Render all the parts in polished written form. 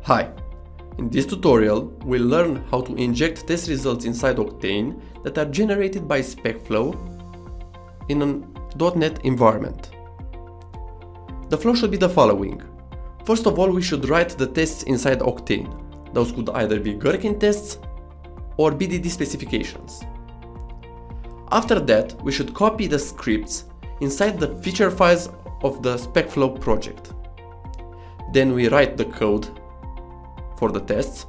Hi! In this tutorial, we'll learn how to inject test results inside Octane that are generated by SpecFlow in a .NET environment. The flow should be the following. First of all, we should write the tests inside Octane. Those could either be Gherkin tests or BDD specifications. After that, we should copy the scripts inside the feature files of the SpecFlow project. Then we write the code for the tests.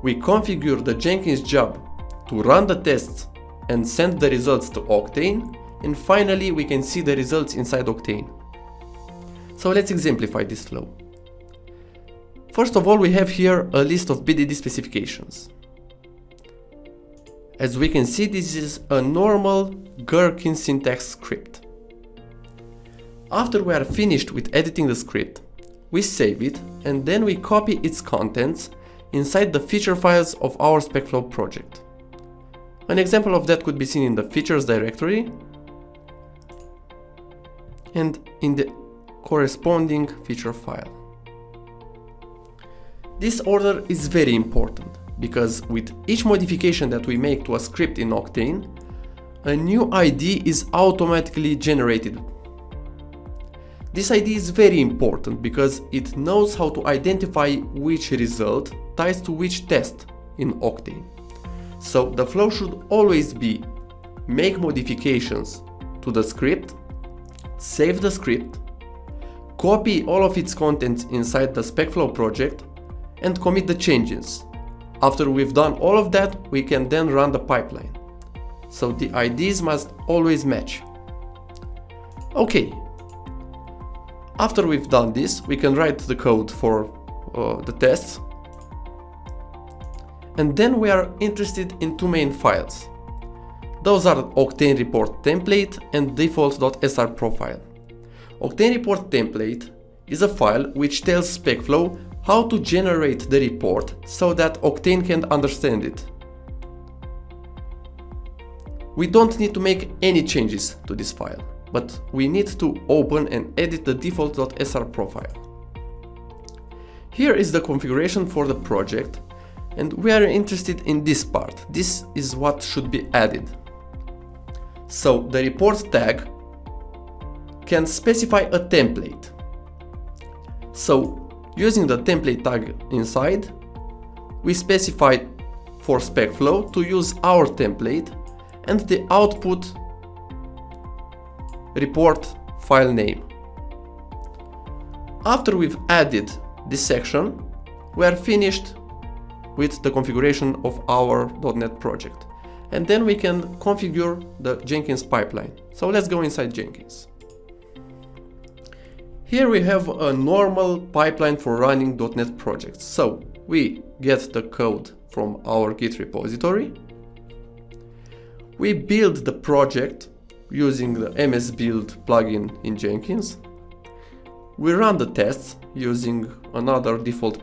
We configure the Jenkins job to run the tests and send the results to Octane, and finally we can see the results inside Octane. So let's exemplify this flow. First of all, we have here a list of BDD specifications. As we can see, this is a normal Gherkin syntax script. After we are finished with editing the script, we save it and then we copy its contents inside the feature files of our SpecFlow project. An example of that could be seen in the features directory and in the corresponding feature file. This order is very important because with each modification that we make to a script in Octane, a new ID is automatically generated. This ID is very important because it knows how to identify which result ties to which test in Octane. So the flow should always be make modifications to the script, save the script, copy all of its contents inside the SpecFlow project, and commit the changes. After we've done all of that, we can then run the pipeline. So the IDs must always match. Okay. After we've done this, we can write the code for the tests. And then we are interested in two main files. Those are Octane report template and default.sr profile. Octane report template is a file which tells SpecFlow how to generate the report so that Octane can understand it. We don't need to make any changes to this file, but we need to open and edit the default.sr profile. Here is the configuration for the project, and we are interested in this part. This is what should be added. So the report tag can specify a template. So using the template tag inside, we specify for SpecFlow to use our template and the output report file name. After we've added this section, we are finished with the configuration of our .NET project. And then we can configure the Jenkins pipeline. So let's go inside Jenkins. Here we have a normal pipeline for running .NET projects. So we get the code from our Git repository. We build the project using the MS Build plugin in Jenkins. We run the tests using another default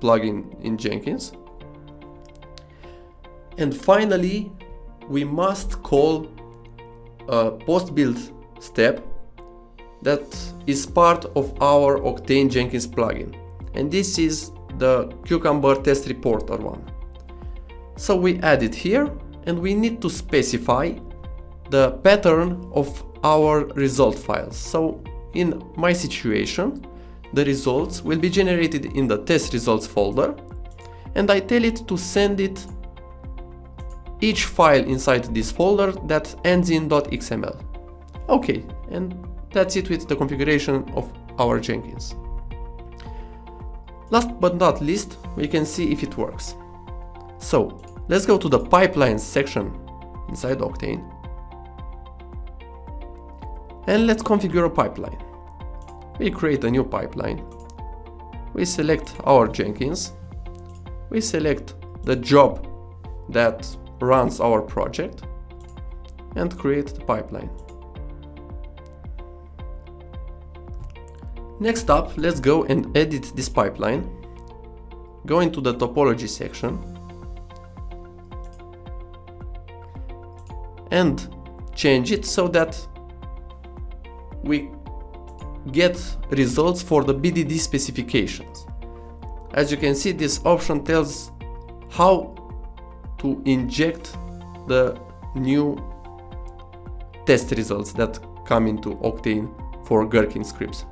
plugin in Jenkins. And finally, we must call a post-build step that is part of our Octane Jenkins plugin. And this is the Cucumber test reporter one. So we add it here and we need to specify the pattern of our result files. So in my situation, the results will be generated in the test results folder, and I tell it to send it each file inside this folder that ends in .xml. Okay, and that's it with the configuration of our Jenkins. Last but not least, we can see if it works. So let's go to the pipelines section inside Octane. And let's configure a pipeline. We create a new pipeline. We select our Jenkins. We select the job that runs our project and create the pipeline. Next up, let's go and edit this pipeline. Go into the topology section and change it so that we get results for the BDD specifications. As you can see, this option tells how to inject the new test results that come into Octane for Gherkin scripts.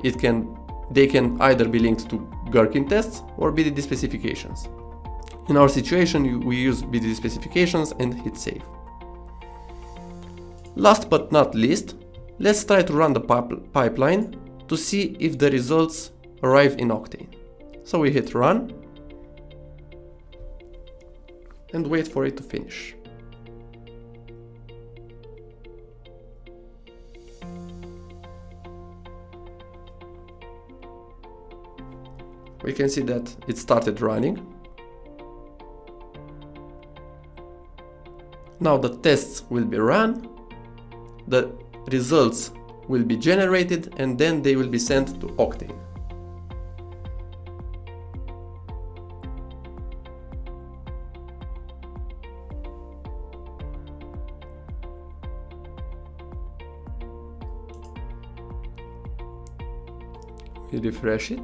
They can either be linked to Gherkin tests or BDD specifications. In our situation, we use BDD specifications and hit save. Last but not least, let's try to run the pipeline to see if the results arrive in Octane. So we hit run and wait for it to finish. We can see that it started running. Now the tests will be run, the results will be generated, and then they will be sent to Octane. We refresh it.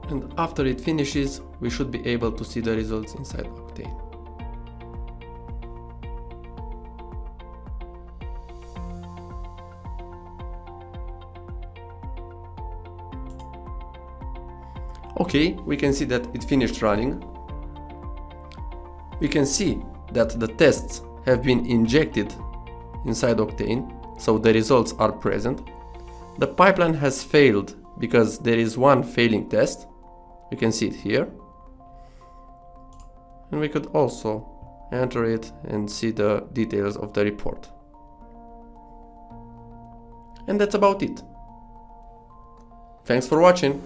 And after it finishes, we should be able to see the results inside Octane. Okay, we can see that it finished running. We can see that the tests have been injected inside Octane, so the results are present. The pipeline has failed because there is one failing test. You can see it here. And we could also enter it and see the details of the report. And that's about it. Thanks for watching.